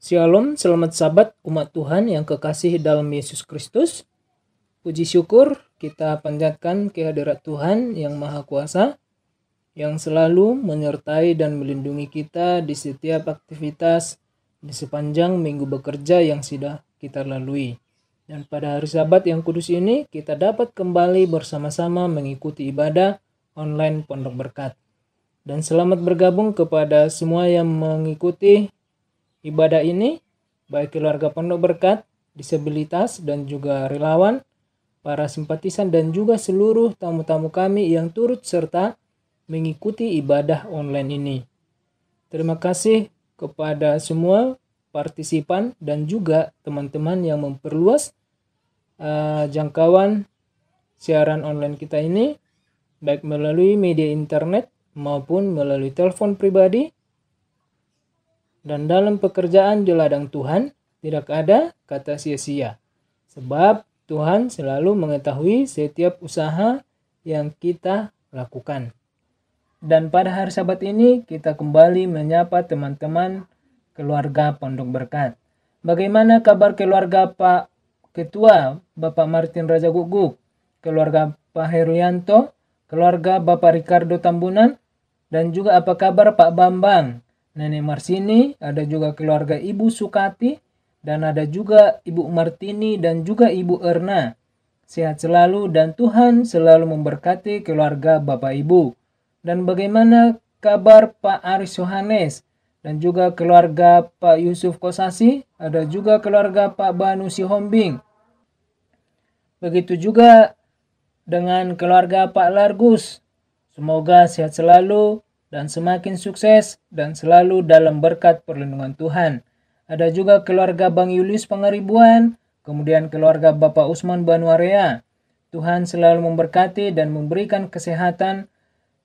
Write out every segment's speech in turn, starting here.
Shalom, selamat sahabat umat Tuhan yang kekasih dalam Yesus Kristus. Puji syukur kita panjatkan kehadirat Tuhan yang Maha Kuasa, yang selalu menyertai dan melindungi kita di setiap aktivitas di sepanjang minggu bekerja yang sudah kita lalui. Dan pada hari Sabat yang kudus ini, kita dapat kembali bersama-sama mengikuti ibadah online Pondok Berkat. Dan selamat bergabung kepada semua yang mengikuti ibadah ini, baik keluarga Pondok Berkat, disabilitas, dan juga relawan, para simpatisan, dan juga seluruh tamu-tamu kami yang turut serta mengikuti ibadah online ini. Terima kasih kepada semua partisipan dan juga teman-teman yang memperluas jangkauan siaran online kita ini, baik melalui media internet maupun melalui telepon pribadi. Dan dalam pekerjaan di ladang Tuhan tidak ada kata sia-sia, sebab Tuhan selalu mengetahui setiap usaha yang kita lakukan. Dan pada hari Sabat ini kita kembali menyapa teman-teman keluarga Pondok Berkat. Bagaimana kabar keluarga Pak Ketua Bapak Martin Raja Guguk, keluarga Pak Herlianto, keluarga Bapak Ricardo Tambunan, dan juga apa kabar Pak Bambang, Nenek Marsini, ada juga keluarga Ibu Sukati, dan ada juga Ibu Martini dan juga Ibu Erna. Sehat selalu dan Tuhan selalu memberkati keluarga Bapak Ibu. Dan bagaimana kabar Pak Aris Yohanes dan juga keluarga Pak Yusuf Kosasi, ada juga keluarga Pak Banu Sihombing. Begitu juga dengan keluarga Pak Largus. Semoga sehat selalu dan semakin sukses dan selalu dalam berkat perlindungan Tuhan. Ada juga keluarga Bang Yulius Pangaribuan, kemudian keluarga Bapak Usman Banuarea. Tuhan selalu memberkati dan memberikan kesehatan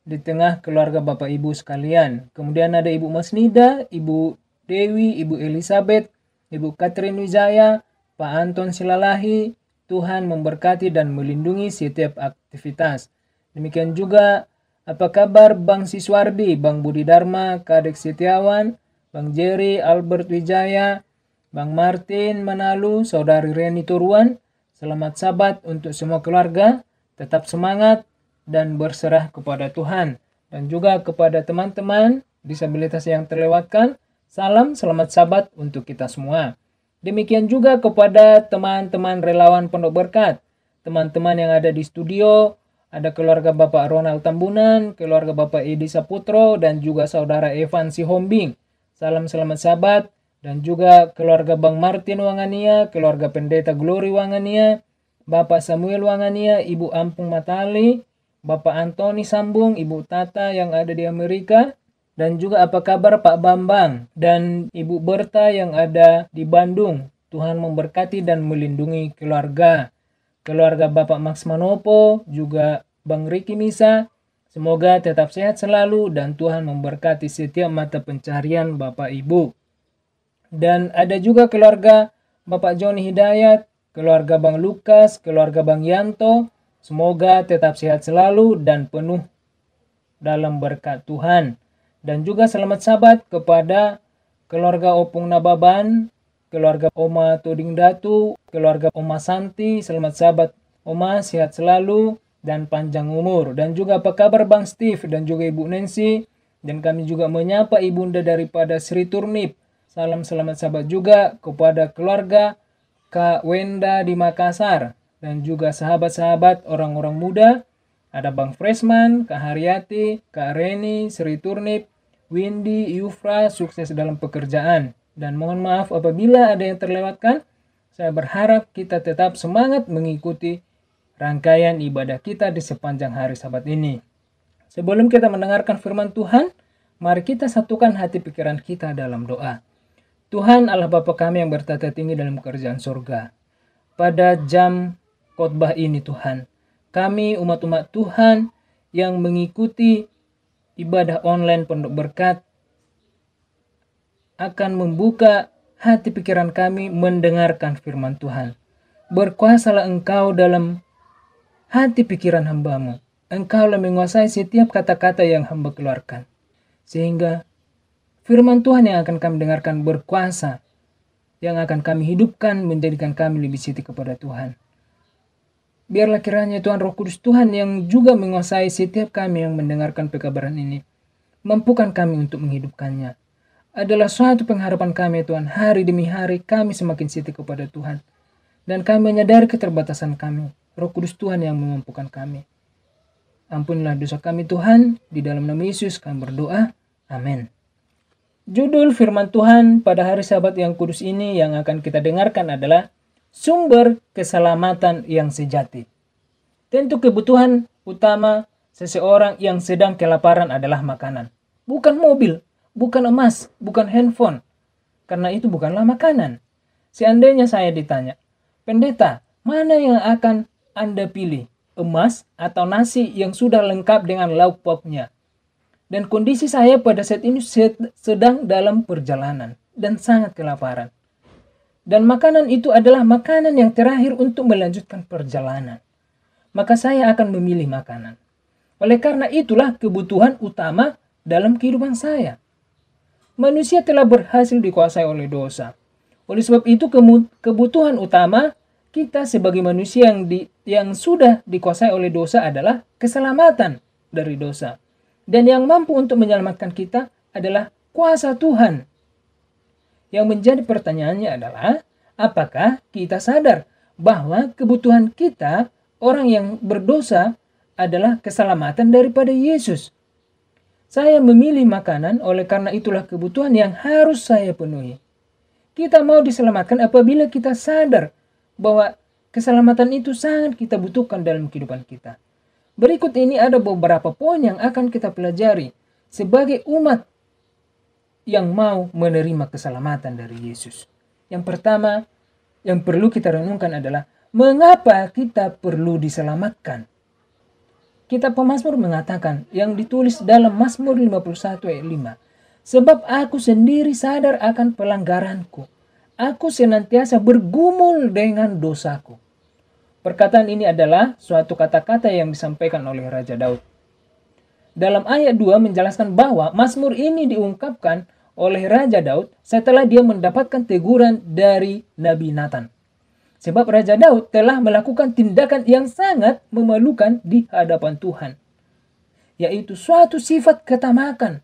di tengah keluarga Bapak Ibu sekalian. Kemudian ada Ibu Masnida, Ibu Dewi, Ibu Elizabeth, Ibu Catherine Wijaya, Pak Anton Silalahi. Tuhan memberkati dan melindungi setiap aktivitas. Demikian juga apa kabar Bang Siswardi, Bang Budi Dharma, Kadek Setiawan, Bang Jerry, Albert Wijaya, Bang Martin Manalu, Saudari Reni Turuan. Selamat Sabat untuk semua keluarga, tetap semangat dan berserah kepada Tuhan. Dan juga kepada teman-teman disabilitas yang terlewatkan, salam selamat Sabat untuk kita semua. Demikian juga kepada teman-teman relawan Pondok Berkat, teman-teman yang ada di studio. Ada keluarga Bapak Ronald Tambunan, keluarga Bapak Edi Saputro, dan juga saudara Evan Sihombing. Salam selamat Sabat. Dan juga keluarga Bang Martin Wangania, keluarga Pendeta Glory Wangania, Bapak Samuel Wangania, Ibu Ampung Matali, Bapak Antoni Sambung, Ibu Tata yang ada di Amerika, dan juga apa kabar Pak Bambang dan Ibu Berta yang ada di Bandung. Tuhan memberkati dan melindungi keluarga Bapak Max Manopo, juga Bang Riki Misa. Semoga tetap sehat selalu dan Tuhan memberkati setiap mata pencarian Bapak Ibu. Dan ada juga keluarga Bapak Joni Hidayat, keluarga Bang Lukas, keluarga Bang Yanto. Semoga tetap sehat selalu dan penuh dalam berkat Tuhan. Dan juga selamat Sabat kepada keluarga Opung Nababan, keluarga Oma Toding Datu, keluarga Oma Santi. Selamat Sabat Oma, sehat selalu dan panjang umur. Dan juga apa kabar Bang Steve dan juga Ibu Nancy. Dan kami juga menyapa ibunda daripada Sri Turnip. Salam selamat Sabat juga kepada keluarga Kak Wenda di Makassar. Dan juga sahabat-sahabat orang-orang muda. Ada Bang Freshman, Kak Haryati, Kak Reni, Sri Turnip, Windy, Yufra, sukses dalam pekerjaan. Dan mohon maaf apabila ada yang terlewatkan. Saya berharap kita tetap semangat mengikuti rangkaian ibadah kita di sepanjang hari Sabat ini. Sebelum kita mendengarkan firman Tuhan, mari kita satukan hati pikiran kita dalam doa. Tuhan Allah Bapa kami yang bertata tinggi dalam kerajaan surga. Pada jam khotbah ini Tuhan, kami umat-umat Tuhan yang mengikuti ibadah online Pondok Berkat akan membuka hati pikiran kami mendengarkan firman Tuhan. Berkuasalah Engkau dalam hati pikiran hamba-Mu. Engkaulah menguasai setiap kata-kata yang hamba keluarkan. Sehingga firman Tuhan yang akan kami dengarkan berkuasa yang akan kami hidupkan, menjadikan kami lebih setia kepada Tuhan. Biarlah kiranya Tuhan Roh Kudus Tuhan yang juga menguasai setiap kami yang mendengarkan pekabaran ini, mampukan kami untuk menghidupkannya. Adalah suatu pengharapan kami Tuhan, hari demi hari kami semakin setia kepada Tuhan. Dan kami menyadari keterbatasan kami, Roh Kudus Tuhan yang memampukan kami. Ampunilah dosa kami Tuhan, di dalam nama Yesus kami berdoa, amin. Judul firman Tuhan pada hari Sabat yang kudus ini yang akan kita dengarkan adalah sumber keselamatan yang sejati. Tentu kebutuhan utama seseorang yang sedang kelaparan adalah makanan. Bukan mobil, bukan emas, bukan handphone. Karena itu bukanlah makanan. Seandainya saya ditanya, pendeta, mana yang akan Anda pilih? Emas atau nasi yang sudah lengkap dengan lauk pauknya? Dan kondisi saya pada saat ini sedang dalam perjalanan dan sangat kelaparan. Dan makanan itu adalah makanan yang terakhir untuk melanjutkan perjalanan. Maka saya akan memilih makanan. Oleh karena itulah kebutuhan utama dalam kehidupan saya. Manusia telah berhasil dikuasai oleh dosa. Oleh sebab itu kebutuhan utama kita sebagai manusia yang sudah dikuasai oleh dosa adalah keselamatan dari dosa. Dan yang mampu untuk menyelamatkan kita adalah kuasa Tuhan. Yang menjadi pertanyaannya adalah, apakah kita sadar bahwa kebutuhan kita, orang yang berdosa, adalah keselamatan daripada Yesus? Saya memilih makanan, oleh karena itulah kebutuhan yang harus saya penuhi. Kita mau diselamatkan apabila kita sadar bahwa keselamatan itu sangat kita butuhkan dalam kehidupan kita. Berikut ini ada beberapa poin yang akan kita pelajari sebagai umat yang mau menerima keselamatan dari Yesus. Yang pertama yang perlu kita renungkan adalah mengapa kita perlu diselamatkan. Kitab Pemazmur mengatakan yang ditulis dalam Mazmur 51 ayat 5. Sebab aku sendiri sadar akan pelanggaranku. Aku senantiasa bergumul dengan dosaku. Perkataan ini adalah suatu kata-kata yang disampaikan oleh Raja Daud. Dalam ayat 2 menjelaskan bahwa Mazmur ini diungkapkan oleh Raja Daud setelah dia mendapatkan teguran dari Nabi Nathan. Sebab Raja Daud telah melakukan tindakan yang sangat memalukan di hadapan Tuhan. Yaitu suatu sifat ketamakan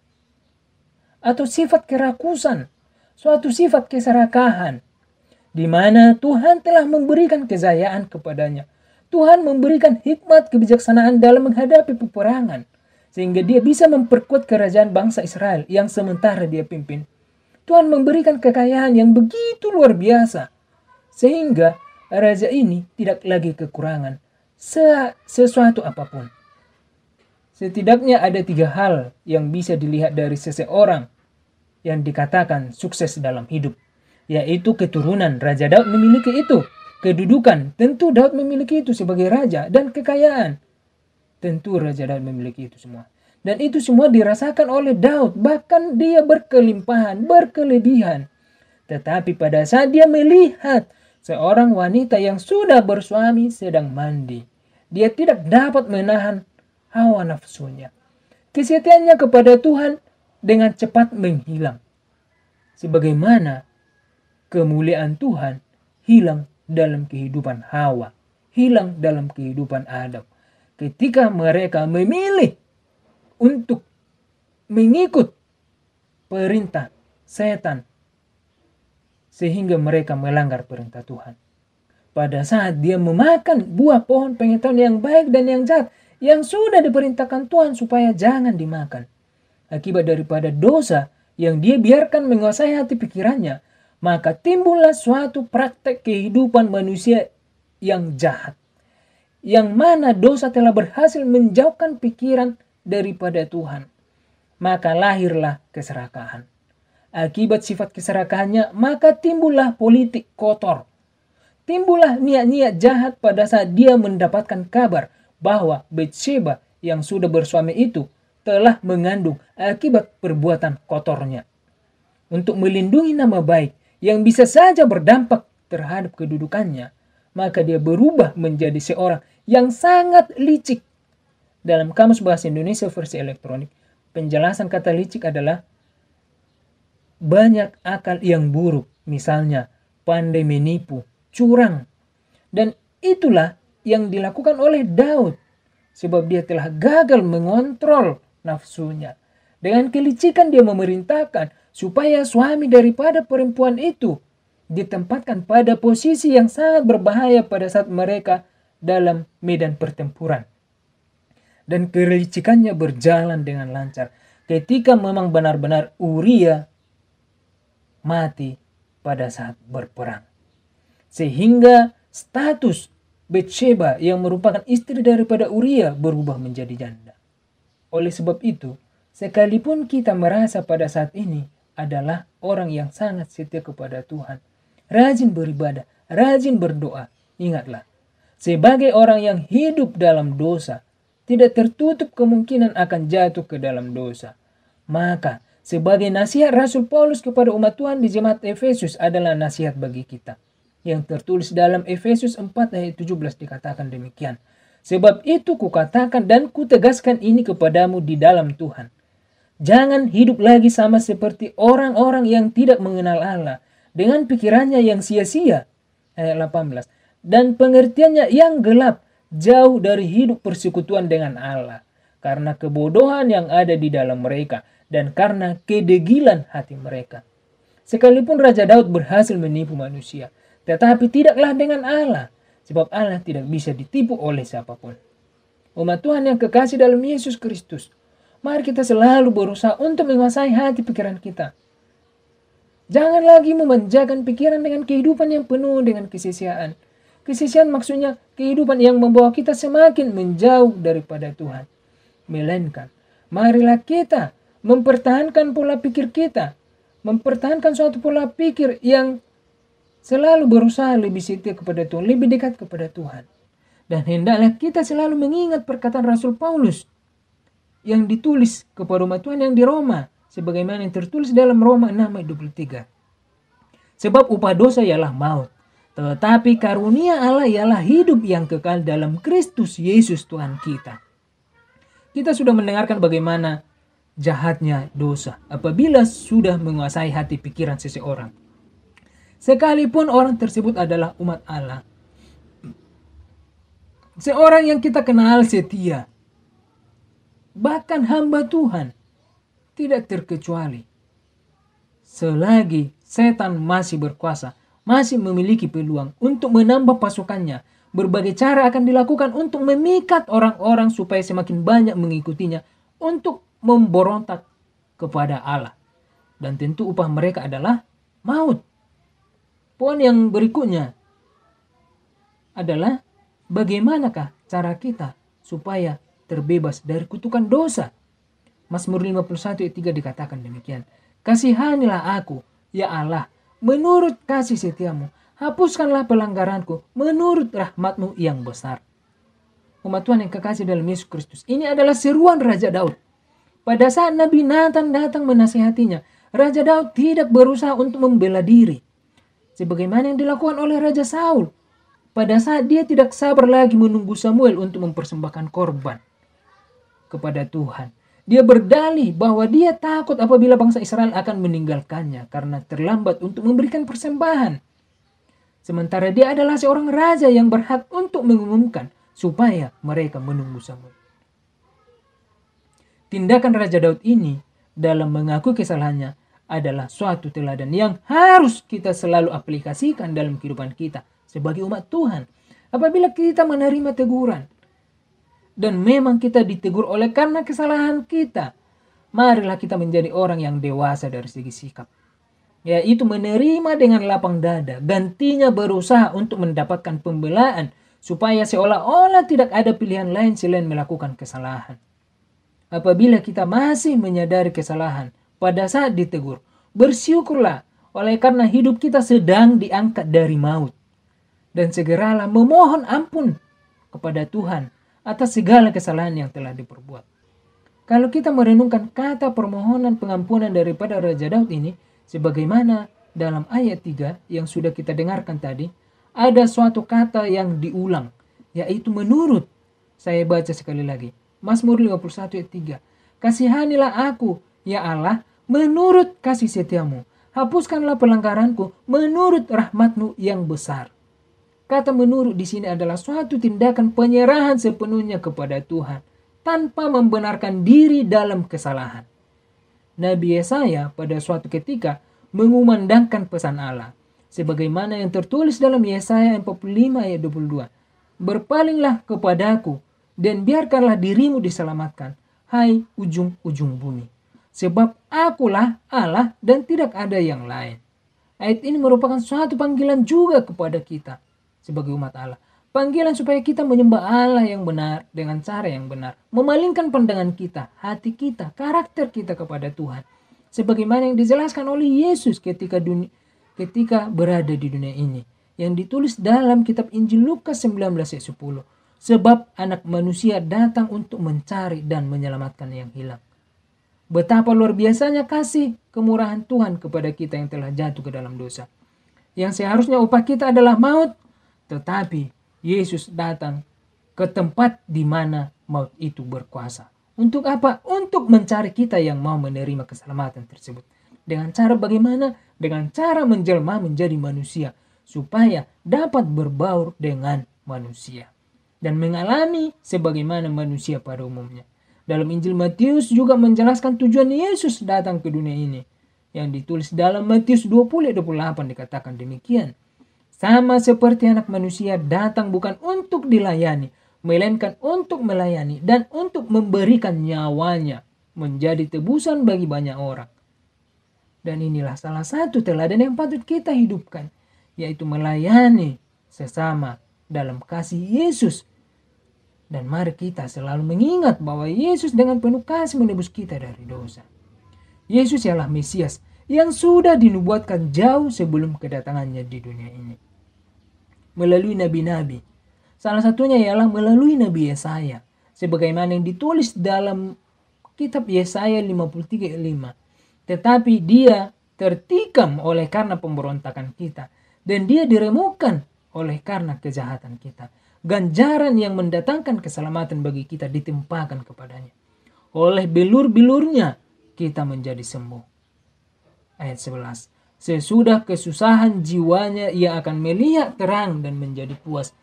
atau sifat kerakusan, suatu sifat keserakahan. Di mana Tuhan telah memberikan kejayaan kepadanya. Tuhan memberikan hikmat kebijaksanaan dalam menghadapi peperangan. Sehingga dia bisa memperkuat kerajaan bangsa Israel yang sementara dia pimpin. Tuhan memberikan kekayaan yang begitu luar biasa. Sehingga raja ini tidak lagi kekurangan sesuatu apapun. Setidaknya ada 3 hal yang bisa dilihat dari seseorang yang dikatakan sukses dalam hidup. Yaitu keturunan, Raja Daud memiliki itu. Kedudukan, tentu Daud memiliki itu sebagai raja. Dan kekayaan, tentu Raja Daud memiliki itu semua. Dan itu semua dirasakan oleh Daud. Bahkan dia berkelimpahan, berkelebihan. Tetapi pada saat dia melihat seorang wanita yang sudah bersuami sedang mandi, dia tidak dapat menahan hawa nafsunya. Kesetiaannya kepada Tuhan dengan cepat menghilang. Sebagaimana kemuliaan Tuhan hilang dalam kehidupan Hawa, hilang dalam kehidupan Adam. Ketika mereka memilih untuk mengikut perintah setan, sehingga mereka melanggar perintah Tuhan. Pada saat dia memakan buah pohon pengetahuan yang baik dan yang jahat, yang sudah diperintahkan Tuhan supaya jangan dimakan. Akibat daripada dosa yang dia biarkan menguasai hati pikirannya, maka timbullah suatu praktek kehidupan manusia yang jahat. Yang mana dosa telah berhasil menjauhkan pikiran daripada Tuhan. Maka lahirlah keserakahan. Akibat sifat keserakahannya, maka timbullah politik kotor. Timbullah niat-niat jahat pada saat dia mendapatkan kabar bahwa Batsheba yang sudah bersuami itu telah mengandung akibat perbuatan kotornya. Untuk melindungi nama baik yang bisa saja berdampak terhadap kedudukannya, maka dia berubah menjadi seorang yang sangat licik. Dalam Kamus Bahasa Indonesia versi elektronik, penjelasan kata licik adalah banyak akal yang buruk. Misalnya, pandai menipu, curang. Dan itulah yang dilakukan oleh Daud. Sebab dia telah gagal mengontrol nafsunya. Dengan kelicikan dia memerintahkan supaya suami daripada perempuan itu ditempatkan pada posisi yang sangat berbahaya pada saat mereka dalam medan pertempuran. Dan kelicikannya berjalan dengan lancar ketika memang benar-benar Uria mati pada saat berperang. Sehingga status Betsheba yang merupakan istri daripada Uria berubah menjadi janda. Oleh sebab itu, sekalipun kita merasa pada saat ini adalah orang yang sangat setia kepada Tuhan, rajin beribadah, rajin berdoa, ingatlah, sebagai orang yang hidup dalam dosa, tidak tertutup kemungkinan akan jatuh ke dalam dosa. Maka, sebagai nasihat Rasul Paulus kepada umat Tuhan di jemaat Efesus adalah nasihat bagi kita. Yang tertulis dalam Efesus 4 ayat 17 dikatakan demikian. Sebab itu kukatakan dan kutegaskan ini kepadamu di dalam Tuhan. Jangan hidup lagi sama seperti orang-orang yang tidak mengenal Allah, dengan pikirannya yang sia-sia. Ayat 18. Dan pengertiannya yang gelap, jauh dari hidup persekutuan dengan Allah. Karena kebodohan yang ada di dalam mereka, dan karena kedegilan hati mereka. Sekalipun Raja Daud berhasil menipu manusia, tetapi tidaklah dengan Allah, sebab Allah tidak bisa ditipu oleh siapapun. Umat Tuhan yang kekasih dalam Yesus Kristus, mari kita selalu berusaha untuk menguasai hati pikiran kita. Jangan lagi memanjakan pikiran dengan kehidupan yang penuh dengan kesia-siaan. Kesia-siaan maksudnya kehidupan yang membawa kita semakin menjauh daripada Tuhan. Melainkan, marilah kita mempertahankan pola pikir kita, mempertahankan suatu pola pikir yang selalu berusaha lebih setia kepada Tuhan, lebih dekat kepada Tuhan. Dan hendaklah kita selalu mengingat perkataan Rasul Paulus yang ditulis kepada umat Tuhan yang di Roma, sebagaimana yang tertulis dalam Roma 6 ayat 23. Sebab upah dosa ialah maut, tetapi karunia Allah ialah hidup yang kekal dalam Kristus Yesus Tuhan kita. Kita sudah mendengarkan bagaimana jahatnya dosa apabila sudah menguasai hati pikiran seseorang. Sekalipun orang tersebut adalah umat Allah, seorang yang kita kenal setia, bahkan hamba Tuhan, tidak terkecuali. Selagi setan masih berkuasa, masih memiliki peluang untuk menambah pasukannya, berbagai cara akan dilakukan untuk memikat orang-orang supaya semakin banyak mengikutinya untuk memberontak kepada Allah. Dan tentu upah mereka adalah maut. Poin yang berikutnya adalah bagaimanakah cara kita supaya terbebas dari kutukan dosa. Mazmur 51 ayat 3 dikatakan demikian. Kasihanilah aku, ya Allah, menurut kasih setiamu. Hapuskanlah pelanggaranku menurut rahmatmu yang besar. Umat Tuhan yang kekasih dalam Yesus Kristus, ini adalah seruan Raja Daud. Pada saat Nabi Nathan datang menasihatinya, Raja Daud tidak berusaha untuk membela diri, sebagaimana yang dilakukan oleh Raja Saul. Pada saat dia tidak sabar lagi menunggu Samuel untuk mempersembahkan korban kepada Tuhan. Dia berdalih bahwa dia takut apabila bangsa Israel akan meninggalkannya karena terlambat untuk memberikan persembahan. Sementara dia adalah seorang raja yang berhak untuk mengumumkan supaya mereka menunggu Samuel. Tindakan Raja Daud ini dalam mengakui kesalahannya adalah suatu teladan yang harus kita selalu aplikasikan dalam kehidupan kita sebagai umat Tuhan. Apabila kita menerima teguran dan memang kita ditegur oleh karena kesalahan kita, marilah kita menjadi orang yang dewasa dari segi sikap, yaitu menerima dengan lapang dada, gantinya berusaha untuk mendapatkan pembelaan supaya seolah-olah tidak ada pilihan lain selain melakukan kesalahan. Apabila kita masih menyadari kesalahan pada saat ditegur, bersyukurlah oleh karena hidup kita sedang diangkat dari maut. Dan segeralah memohon ampun kepada Tuhan atas segala kesalahan yang telah diperbuat. Kalau kita merenungkan kata permohonan pengampunan daripada Raja Daud ini, sebagaimana dalam ayat 3 yang sudah kita dengarkan tadi, ada suatu kata yang diulang, yaitu menurut. Saya baca sekali lagi. Mazmur 51 ayat 3. Kasihanilah aku, ya Allah, menurut kasih setiamu. hapuskanlah pelanggaranku menurut rahmat-Mu yang besar. Kata menurut di sini adalah suatu tindakan penyerahan sepenuhnya kepada Tuhan, tanpa membenarkan diri dalam kesalahan. Nabi Yesaya pada suatu ketika mengumandangkan pesan Allah, sebagaimana yang tertulis dalam Yesaya 45 ayat 22. Berpalinglah kepadaku dan biarkanlah dirimu diselamatkan, hai ujung-ujung bumi. Sebab akulah Allah dan tidak ada yang lain. Ayat ini merupakan suatu panggilan juga kepada kita sebagai umat Allah. Panggilan supaya kita menyembah Allah yang benar dengan cara yang benar. Memalingkan pandangan kita, hati kita, karakter kita kepada Tuhan. Sebagaimana yang dijelaskan oleh Yesus ketika berada di dunia ini. Yang ditulis dalam kitab Injil Lukas 19 ayat 10. Sebab anak manusia datang untuk mencari dan menyelamatkan yang hilang. Betapa luar biasanya kasih kemurahan Tuhan kepada kita yang telah jatuh ke dalam dosa. Yang seharusnya upah kita adalah maut, tetapi Yesus datang ke tempat di mana maut itu berkuasa. Untuk apa? Untuk mencari kita yang mau menerima keselamatan tersebut. Dengan cara bagaimana? Dengan cara menjelma menjadi manusia, supaya dapat berbaur dengan manusia dan mengalami sebagaimana manusia pada umumnya. Dalam Injil Matius juga menjelaskan tujuan Yesus datang ke dunia ini. Yang ditulis dalam Matius 20:28 dikatakan demikian. Sama seperti anak manusia datang bukan untuk dilayani, melainkan untuk melayani dan untuk memberikan nyawanya menjadi tebusan bagi banyak orang. Dan inilah salah satu teladan yang patut kita hidupkan, yaitu melayani sesama dalam kasih Yesus. Dan mari kita selalu mengingat bahwa Yesus dengan penuh kasih menebus kita dari dosa. Yesus ialah Mesias yang sudah dinubuatkan jauh sebelum kedatangannya di dunia ini. Melalui nabi-nabi. Salah satunya ialah melalui Nabi Yesaya. Sebagaimana yang ditulis dalam kitab Yesaya 53:5. Tetapi dia tertikam oleh karena pemberontakan kita. Dan dia diremukkan oleh karena kejahatan kita. Ganjaran yang mendatangkan keselamatan bagi kita ditimpakan kepadanya. Oleh bilur-bilurnya kita menjadi sembuh. Ayat 11. Sesudah kesusahan jiwanya ia akan melihat terang dan menjadi puas.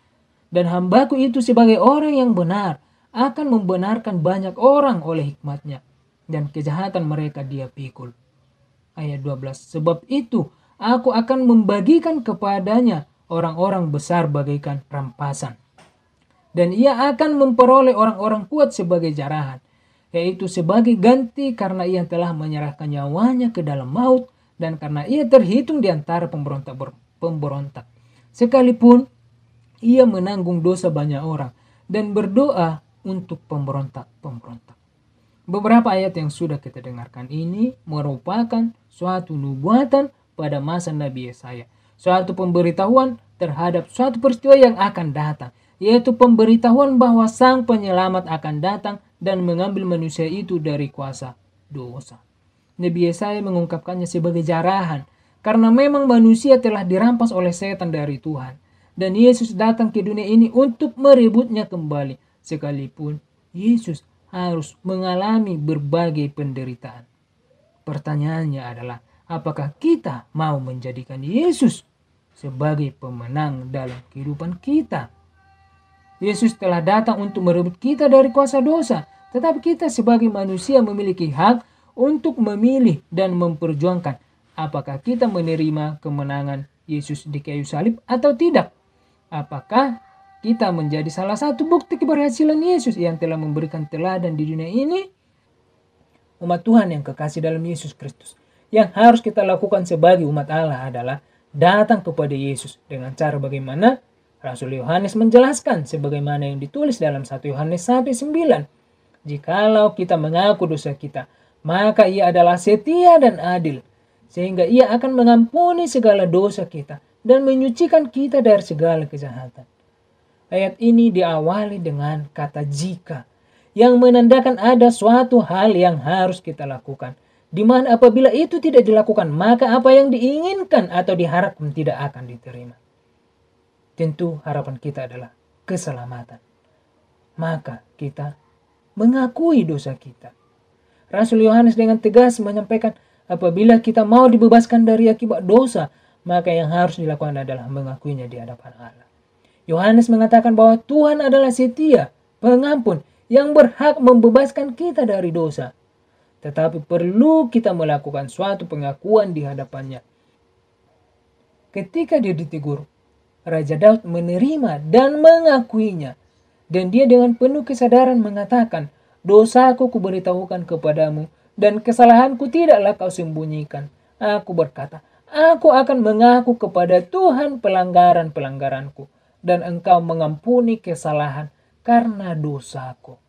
Dan hambaku itu sebagai orang yang benar akan membenarkan banyak orang oleh hikmatnya. Dan kejahatan mereka dia pikul. Ayat 12. Sebab itu aku akan membagikan kepadanya orang-orang besar bagaikan rampasan. Dan ia akan memperoleh orang-orang kuat sebagai jarahan. Yaitu sebagai ganti karena ia telah menyerahkan nyawanya ke dalam maut. Dan karena ia terhitung di antara pemberontak. Sekalipun ia menanggung dosa banyak orang. Dan berdoa untuk pemberontak-pemberontak. Beberapa ayat yang sudah kita dengarkan ini merupakan suatu nubuatan pada masa Nabi Yesaya. Suatu pemberitahuan terhadap suatu peristiwa yang akan datang. Yaitu pemberitahuan bahwa sang penyelamat akan datang dan mengambil manusia itu dari kuasa dosa. Nabi Yesaya mengungkapkannya sebagai jarahan. Karena memang manusia telah dirampas oleh setan dari Tuhan. Dan Yesus datang ke dunia ini untuk merebutnya kembali. Sekalipun Yesus harus mengalami berbagai penderitaan. Pertanyaannya adalah, apakah kita mau menjadikan Yesus sebagai pemenang dalam kehidupan kita? Yesus telah datang untuk merebut kita dari kuasa dosa. Tetapi kita sebagai manusia memiliki hak untuk memilih dan memperjuangkan apakah kita menerima kemenangan Yesus di kayu salib atau tidak. Apakah kita menjadi salah satu bukti keberhasilan Yesus yang telah memberikan teladan di dunia ini? Umat Tuhan yang kekasih dalam Yesus Kristus, yang harus kita lakukan sebagai umat Allah adalah datang kepada Yesus dengan cara bagaimana Rasul Yohanes menjelaskan sebagaimana yang ditulis dalam 1 Yohanes 1:9. Jikalau kita mengaku dosa kita, maka ia adalah setia dan adil, sehingga ia akan mengampuni segala dosa kita dan menyucikan kita dari segala kejahatan. Ayat ini diawali dengan kata jika, yang menandakan ada suatu hal yang harus kita lakukan, di mana apabila itu tidak dilakukan, maka apa yang diinginkan atau diharapkan tidak akan diterima. Tentu harapan kita adalah keselamatan. Maka kita mengakui dosa kita. Rasul Yohanes dengan tegas menyampaikan, Apabila kita mau dibebaskan dari akibat dosa, maka yang harus dilakukan adalah mengakuinya di hadapan Allah. Yohanes mengatakan bahwa Tuhan adalah setia, pengampun, yang berhak membebaskan kita dari dosa. Tetapi perlu kita melakukan suatu pengakuan di hadapannya. Ketika dia ditegur, Raja Daud menerima dan mengakuinya. Dan dia dengan penuh kesadaran mengatakan, dosaku kuberitahukan kepadamu, dan kesalahanku tidaklah kau sembunyikan. Aku berkata, aku akan mengaku kepada Tuhan pelanggaran-pelanggaranku, dan engkau mengampuni kesalahan karena dosaku.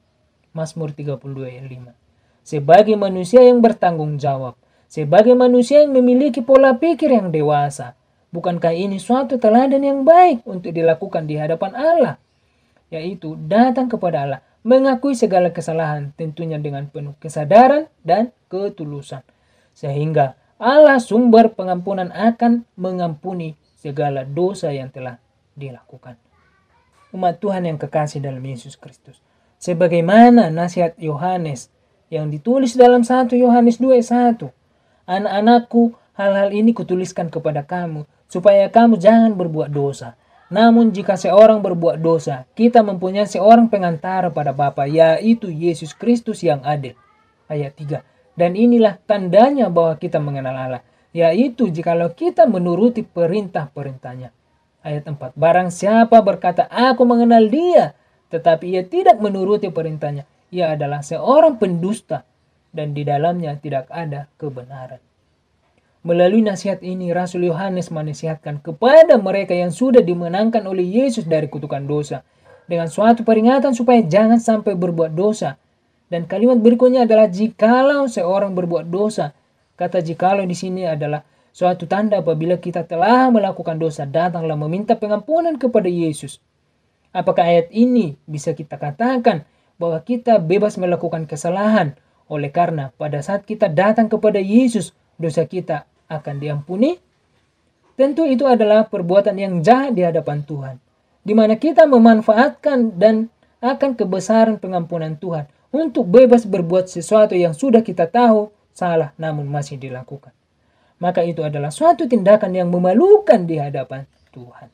Mazmur 32 ayat 5. Sebagai manusia yang bertanggung jawab, sebagai manusia yang memiliki pola pikir yang dewasa, bukankah ini suatu teladan yang baik untuk dilakukan di hadapan Allah? Yaitu datang kepada Allah, mengakui segala kesalahan, tentunya dengan penuh kesadaran dan ketulusan. Sehingga Allah sumber pengampunan akan mengampuni segala dosa yang telah dilakukan. Umat Tuhan yang kekasih dalam Yesus Kristus, sebagaimana nasihat Yohanes yang ditulis dalam 1 Yohanes 2:1. Anak-anakku, hal-hal ini kutuliskan kepada kamu, supaya kamu jangan berbuat dosa. Namun jika seorang berbuat dosa, kita mempunyai seorang pengantara pada Bapa, yaitu Yesus Kristus yang adil. Ayat 3. Dan inilah tandanya bahwa kita mengenal Allah, yaitu jikalau kita menuruti perintah-perintahnya. Ayat 4. Barang siapa berkata, aku mengenal dia, tetapi ia tidak menuruti perintahnya, ia adalah seorang pendusta, dan di dalamnya tidak ada kebenaran. Melalui nasihat ini, Rasul Yohanes menasihatkan kepada mereka yang sudah dimenangkan oleh Yesus dari kutukan dosa, dengan suatu peringatan supaya jangan sampai berbuat dosa. Dan kalimat berikutnya adalah jikalau seorang berbuat dosa. Kata jikalau di sini adalah suatu tanda apabila kita telah melakukan dosa, datanglah meminta pengampunan kepada Yesus. Apakah ayat ini bisa kita katakan bahwa kita bebas melakukan kesalahan, oleh karena pada saat kita datang kepada Yesus, dosa kita akan diampuni? Tentu itu adalah perbuatan yang jahat di hadapan Tuhan, di mana kita memanfaatkan dan akan kebesaran pengampunan Tuhan untuk bebas berbuat sesuatu yang sudah kita tahu salah namun masih dilakukan. Maka itu adalah suatu tindakan yang memalukan di hadapan Tuhan.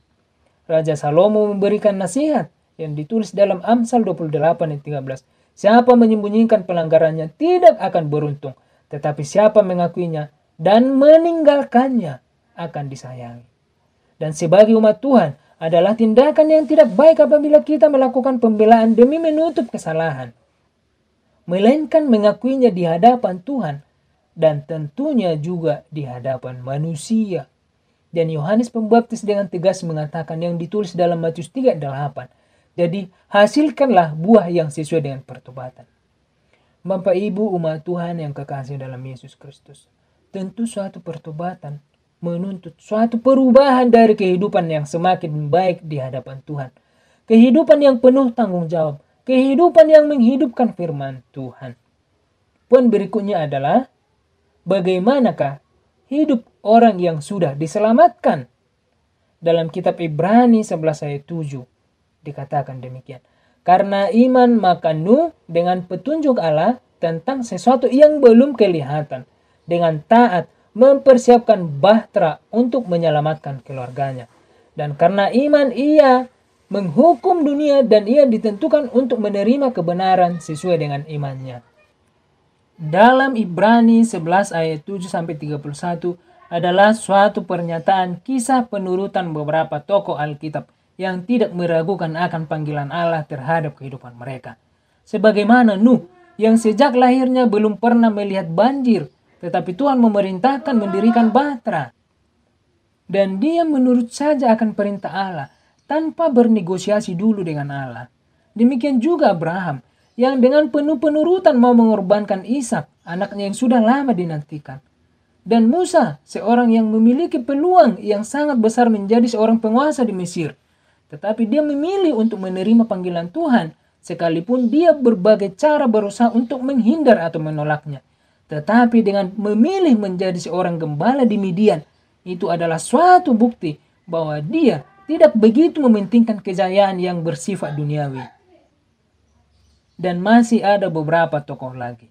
Raja Salomo memberikan nasihat yang ditulis dalam Amsal 28 ayat 13. Siapa menyembunyikan pelanggarannya tidak akan beruntung, tetapi siapa mengakuinya dan meninggalkannya akan disayangi. Dan sebagai umat Tuhan adalah tindakan yang tidak baik apabila kita melakukan pembelaan demi menutup kesalahan, melainkan mengakuinya di hadapan Tuhan dan tentunya juga di hadapan manusia. Dan Yohanes Pembaptis dengan tegas mengatakan yang ditulis dalam Matius 3:8. Jadi hasilkanlah buah yang sesuai dengan pertobatan. Bapak Ibu umat Tuhan yang kekasih dalam Yesus Kristus, tentu suatu pertobatan menuntut suatu perubahan dari kehidupan yang semakin baik di hadapan Tuhan. Kehidupan yang penuh tanggung jawab, kehidupan yang menghidupkan firman Tuhan. Poin berikutnya adalah bagaimanakah hidup orang yang sudah diselamatkan? Dalam kitab Ibrani 11 ayat 7 dikatakan demikian. Karena iman maka Nuh dengan petunjuk Allah tentang sesuatu yang belum kelihatan, dengan taat mempersiapkan bahtera untuk menyelamatkan keluarganya. Dan karena iman ia menghukum dunia dan ia ditentukan untuk menerima kebenaran sesuai dengan imannya. Dalam Ibrani 11 ayat 7-31 adalah suatu pernyataan kisah penurutan beberapa tokoh Alkitab yang tidak meragukan akan panggilan Allah terhadap kehidupan mereka. Sebagaimana Nuh yang sejak lahirnya belum pernah melihat banjir, tetapi Tuhan memerintahkan mendirikan bahtera. Dan dia menurut saja akan perintah Allah tanpa bernegosiasi dulu dengan Allah. Demikian juga Abraham yang dengan penuh penurutan mau mengorbankan Ishak, anaknya yang sudah lama dinantikan. Dan Musa, seorang yang memiliki peluang yang sangat besar menjadi seorang penguasa di Mesir. Tetapi dia memilih untuk menerima panggilan Tuhan, sekalipun dia berbagai cara berusaha untuk menghindar atau menolaknya. Tetapi dengan memilih menjadi seorang gembala di Midian, itu adalah suatu bukti bahwa dia tidak begitu mementingkan kejayaan yang bersifat duniawi. Dan masih ada beberapa tokoh lagi.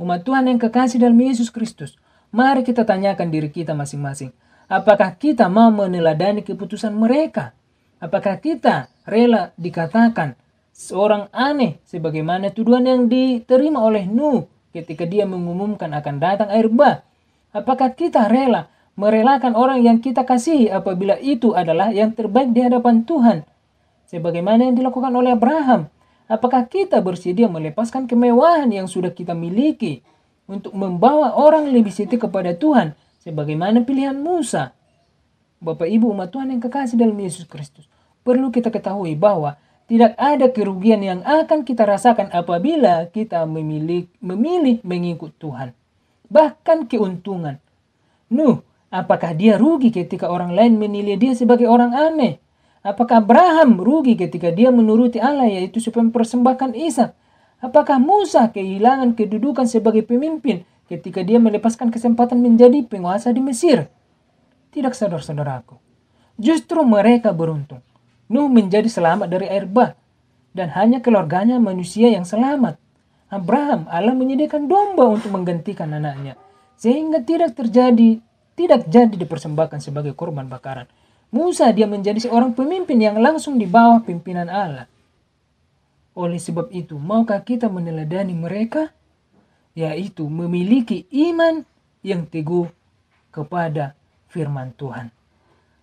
Umat Tuhan yang kekasih dalam Yesus Kristus, Mari kita tanyakan diri kita masing-masing. Apakah kita mau meneladani keputusan mereka? Apakah kita rela dikatakan seorang aneh sebagaimana tuduhan yang diterima oleh Nuh ketika dia mengumumkan akan datang air bah? Apakah kita rela merelakan orang yang kita kasihi apabila itu adalah yang terbaik di hadapan Tuhan? Sebagaimana yang dilakukan oleh Abraham. Apakah kita bersedia melepaskan kemewahan yang sudah kita miliki untuk membawa orang lebih setia kepada Tuhan sebagaimana pilihan Musa? Bapak Ibu umat Tuhan yang kekasih dalam Yesus Kristus, perlu kita ketahui bahwa tidak ada kerugian yang akan kita rasakan apabila kita memilih mengikut Tuhan. Bahkan keuntungan. Nuh, apakah dia rugi ketika orang lain menilai dia sebagai orang aneh? Apakah Abraham rugi ketika dia menuruti Allah, yaitu supaya mempersembahkan Ishak? Apakah Musa kehilangan kedudukan sebagai pemimpin ketika dia melepaskan kesempatan menjadi penguasa di Mesir? Tidak, saudara-saudaraku. Justru mereka beruntung. Nuh menjadi selamat dari air bah, dan hanya keluarganya manusia yang selamat. Abraham, Allah menyediakan domba untuk menggantikan anaknya, sehingga tidak jadi dipersembahkan sebagai korban bakaran. Musa, dia menjadi seorang pemimpin yang langsung di bawah pimpinan Allah. Oleh sebab itu, maukah kita meneladani mereka? Yaitu memiliki iman yang teguh kepada firman Tuhan.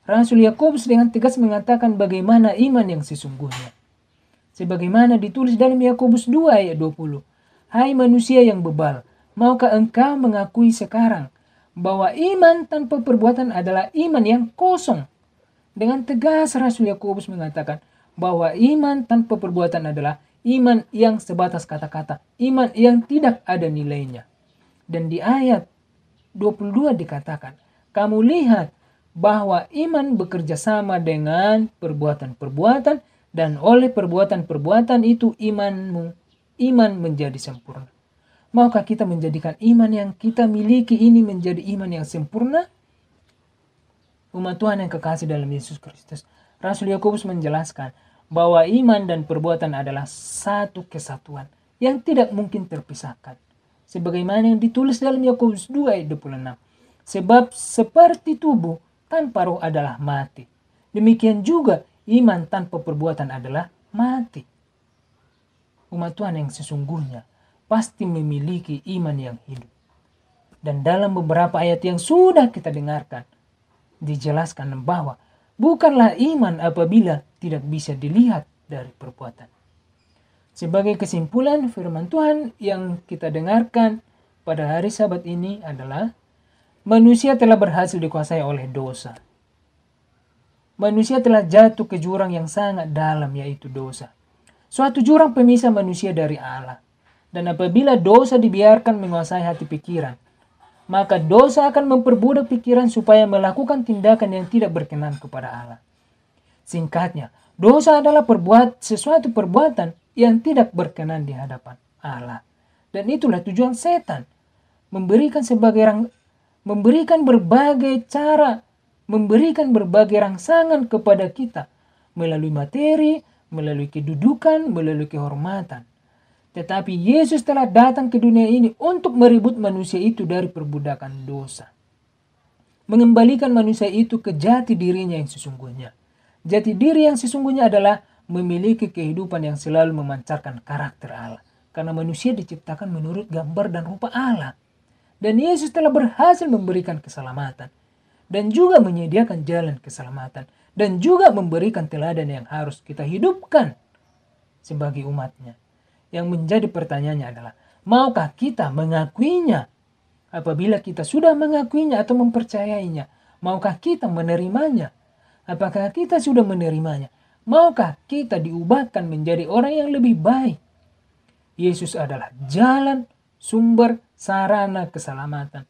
Rasul Yakobus dengan tegas mengatakan bagaimana iman yang sesungguhnya. Sebagaimana ditulis dalam Yakobus 2 ayat 20. Hai manusia yang bebal, maukah engkau mengakui sekarang bahwa iman tanpa perbuatan adalah iman yang kosong? Dengan tegas Rasul Yakobus mengatakan bahwa iman tanpa perbuatan adalah iman yang sebatas kata-kata, iman yang tidak ada nilainya. Dan di ayat 22 dikatakan, kamu lihat bahwa iman bekerja sama dengan perbuatan-perbuatan, dan oleh perbuatan-perbuatan itu iman menjadi sempurna. Maukah kita menjadikan iman yang kita miliki ini menjadi iman yang sempurna? Umat Tuhan yang kekasih dalam Yesus Kristus, Rasul Yakobus menjelaskan bahwa iman dan perbuatan adalah satu kesatuan yang tidak mungkin terpisahkan. Sebagaimana yang ditulis dalam Yakobus 2 ayat 26. Sebab seperti tubuh tanpa roh adalah mati, demikian juga iman tanpa perbuatan adalah mati. Umat Tuhan yang sesungguhnya pasti memiliki iman yang hidup. Dan dalam beberapa ayat yang sudah kita dengarkan, dijelaskan bahwa bukanlah iman apabila tidak bisa dilihat dari perbuatan. Sebagai kesimpulan, firman Tuhan yang kita dengarkan pada hari Sabat ini adalah manusia telah berhasil dikuasai oleh dosa. Manusia telah jatuh ke jurang yang sangat dalam, yaitu dosa. Suatu jurang pemisah manusia dari Allah. Dan apabila dosa dibiarkan menguasai hati pikiran, maka dosa akan memperbudak pikiran supaya melakukan tindakan yang tidak berkenan kepada Allah. Singkatnya, dosa adalah sesuatu perbuatan yang tidak berkenan di hadapan Allah. Dan itulah tujuan setan, memberikan berbagai cara, memberikan berbagai rangsangan kepada kita melalui materi, melalui kedudukan, melalui kehormatan. Tetapi Yesus telah datang ke dunia ini untuk merebut manusia itu dari perbudakan dosa. Mengembalikan manusia itu ke jati dirinya yang sesungguhnya. Jati diri yang sesungguhnya adalah memiliki kehidupan yang selalu memancarkan karakter Allah. Karena manusia diciptakan menurut gambar dan rupa Allah. Dan Yesus telah berhasil memberikan keselamatan. Dan juga menyediakan jalan keselamatan. Dan juga memberikan teladan yang harus kita hidupkan sebagai umatnya. Yang menjadi pertanyaannya adalah, maukah kita mengakuinya? Apabila kita sudah mengakuinya atau mempercayainya, maukah kita menerimanya? Apakah kita sudah menerimanya? Maukah kita diubahkan menjadi orang yang lebih baik? Yesus adalah jalan, sumber, sarana keselamatan.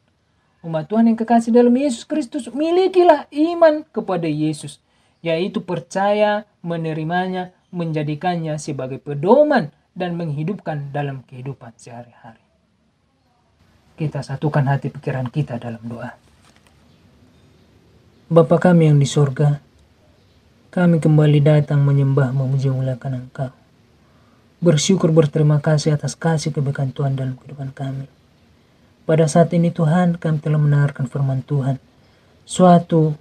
Umat Tuhan yang kekasih dalam Yesus Kristus, milikilah iman kepada Yesus, yaitu percaya, menerimanya, menjadikannya sebagai pedoman, dan menghidupkan dalam kehidupan sehari-hari. Kita satukan hati pikiran kita dalam doa. Bapa kami yang di surga, kami kembali datang menyembah memuji muliakan Engkau. Bersyukur berterima kasih atas kasih kebaikan Tuhan dalam kehidupan kami. Pada saat ini Tuhan, kami telah mendengarkan firman Tuhan. Suatu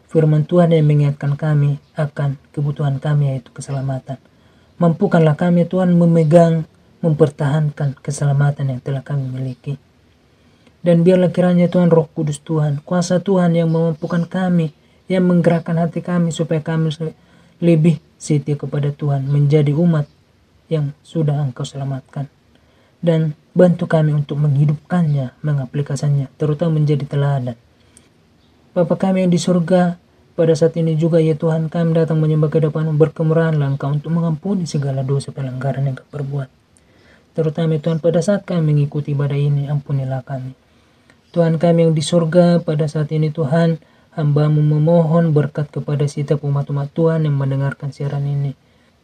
firman Tuhan yang mengingatkan kami akan kebutuhan kami, yaitu keselamatan. Mampukanlah kami Tuhan memegang, mempertahankan keselamatan yang telah kami miliki. Dan biarlah kiranya Tuhan Roh Kudus Tuhan, kuasa Tuhan yang memampukan kami, yang menggerakkan hati kami supaya kami lebih setia kepada Tuhan, menjadi umat yang sudah Engkau selamatkan. Dan bantu kami untuk menghidupkannya, mengaplikasinya, terutama menjadi teladan. Bapa kami yang di surga, pada saat ini juga ya Tuhan, kami datang menyembah ke depan, berkemurahanlah Engkau untuk mengampuni segala dosa pelanggaran yang kami perbuat. Terutama Tuhan, pada saat kami mengikuti ibadah ini, ampunilah kami. Tuhan kami yang di surga, pada saat ini Tuhan, hamba-Mu memohon berkat kepada setiap umat-umat Tuhan yang mendengarkan siaran ini.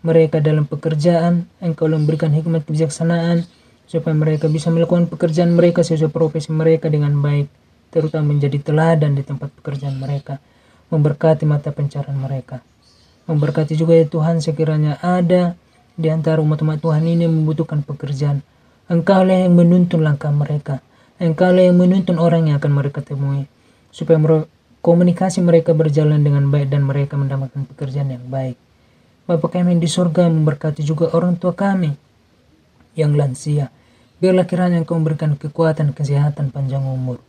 Mereka dalam pekerjaan, Engkau memberikan hikmat kebijaksanaan, supaya mereka bisa melakukan pekerjaan mereka sesuai profesi mereka dengan baik, terutama menjadi teladan di tempat pekerjaan mereka. Memberkati mata pencarian mereka. Memberkati juga ya Tuhan, sekiranya ada di antara umat-umat Tuhan ini yang membutuhkan pekerjaan. Engkaulah yang menuntun langkah mereka. Engkaulah yang menuntun orang yang akan mereka temui, supaya komunikasi mereka berjalan dengan baik dan mereka mendapatkan pekerjaan yang baik. Bapa kami yang di surga, memberkati juga orang tua kami yang lansia. Biarlah kiranya Engkau memberikan kekuatan, kesehatan, panjang umur.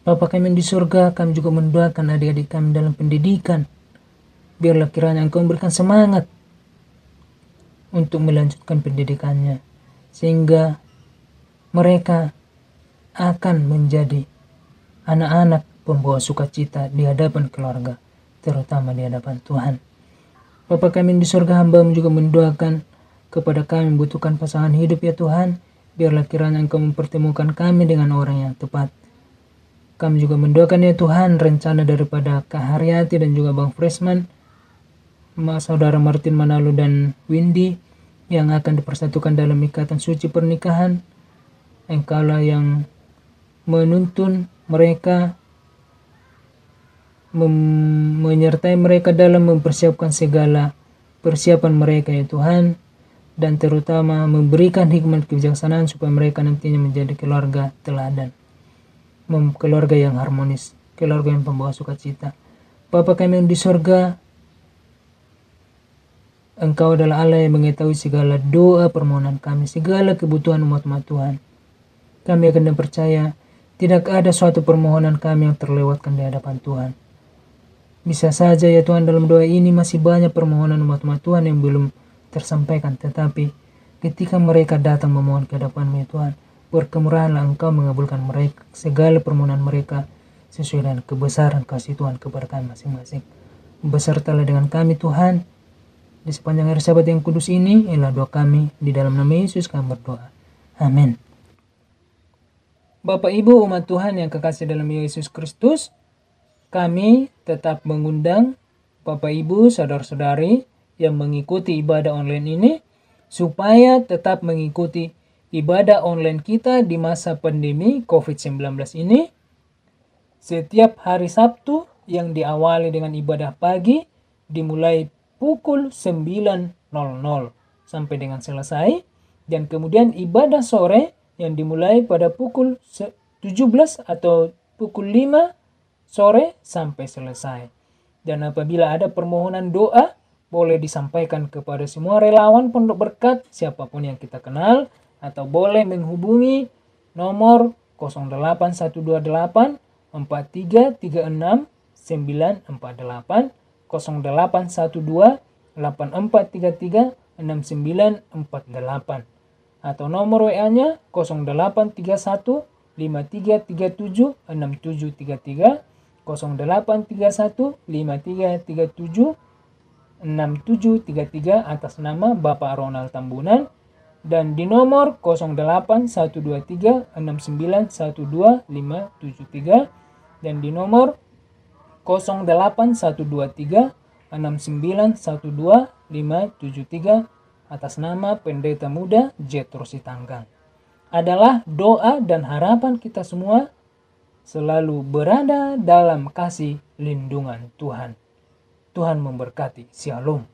Bapa kami yang di surga, kami juga mendoakan adik-adik kami dalam pendidikan. Biarlah kiranya Engkau memberikan semangat untuk melanjutkan pendidikannya, sehingga mereka akan menjadi anak-anak pembawa sukacita di hadapan keluarga, terutama di hadapan Tuhan. Bapa kami di surga, hamba-Mu juga mendoakan kepada kami membutuhkan pasangan hidup ya Tuhan. Biarlah kiranya Engkau mempertemukan kami dengan orang yang tepat. Kami juga mendoakan ya Tuhan rencana daripada Kak Haryati dan juga Bang Freshman, saudara Martin Manalu dan Windy yang akan dipersatukan dalam ikatan suci pernikahan. Engkaulah yang menuntun mereka, menyertai mereka dalam mempersiapkan segala persiapan mereka ya Tuhan, dan terutama memberikan hikmat kebijaksanaan supaya mereka nantinya menjadi keluarga teladan, keluarga yang harmonis, keluarga yang pembawa sukacita. Bapa kami yang di surga, Engkau adalah Allah yang mengetahui segala doa permohonan kami, segala kebutuhan umat-umat Tuhan. Kami akan percaya tidak ada suatu permohonan kami yang terlewatkan di hadapan Tuhan. Bisa saja ya Tuhan, dalam doa ini masih banyak permohonan umat-umat Tuhan yang belum tersampaikan, tetapi ketika mereka datang memohon ke hadapan-Mu ya Tuhan, berkemurahanlah Engkau mengabulkan mereka segala permohonan mereka sesuai dengan kebesaran kasih Tuhan kepada kami masing-masing. Besertalah dengan kami Tuhan di sepanjang hari Sabat yang kudus ini. Inilah doa kami, di dalam nama Yesus kami berdoa. Amin. Bapak Ibu umat Tuhan yang kekasih dalam Yesus Kristus, kami tetap mengundang Bapak Ibu saudara-saudari yang mengikuti ibadah online ini supaya tetap mengikuti ibadah online kita di masa pandemi COVID-19 ini setiap hari Sabtu yang diawali dengan ibadah pagi dimulai pukul 9.00 sampai dengan selesai, dan kemudian ibadah sore yang dimulai pada pukul 17 atau pukul 5 sore sampai selesai. Dan apabila ada permohonan doa, boleh disampaikan kepada semua relawan Pondok Berkat, siapapun yang kita kenal, atau boleh menghubungi nomor 08128 4336 948, 0812 8433 6948, atau nomor WA-nya 0831 5337 6733, 0831 5337 6733 atas nama Bapak Ronald Tambunan, dan di nomor 08123 6912 573, dan di nomor 08123 6912 573 atas nama Pendeta Muda Jethro Sitanggang. Adalah doa dan harapan kita semua selalu berada dalam kasih lindungan Tuhan. Tuhan memberkati. Shalom.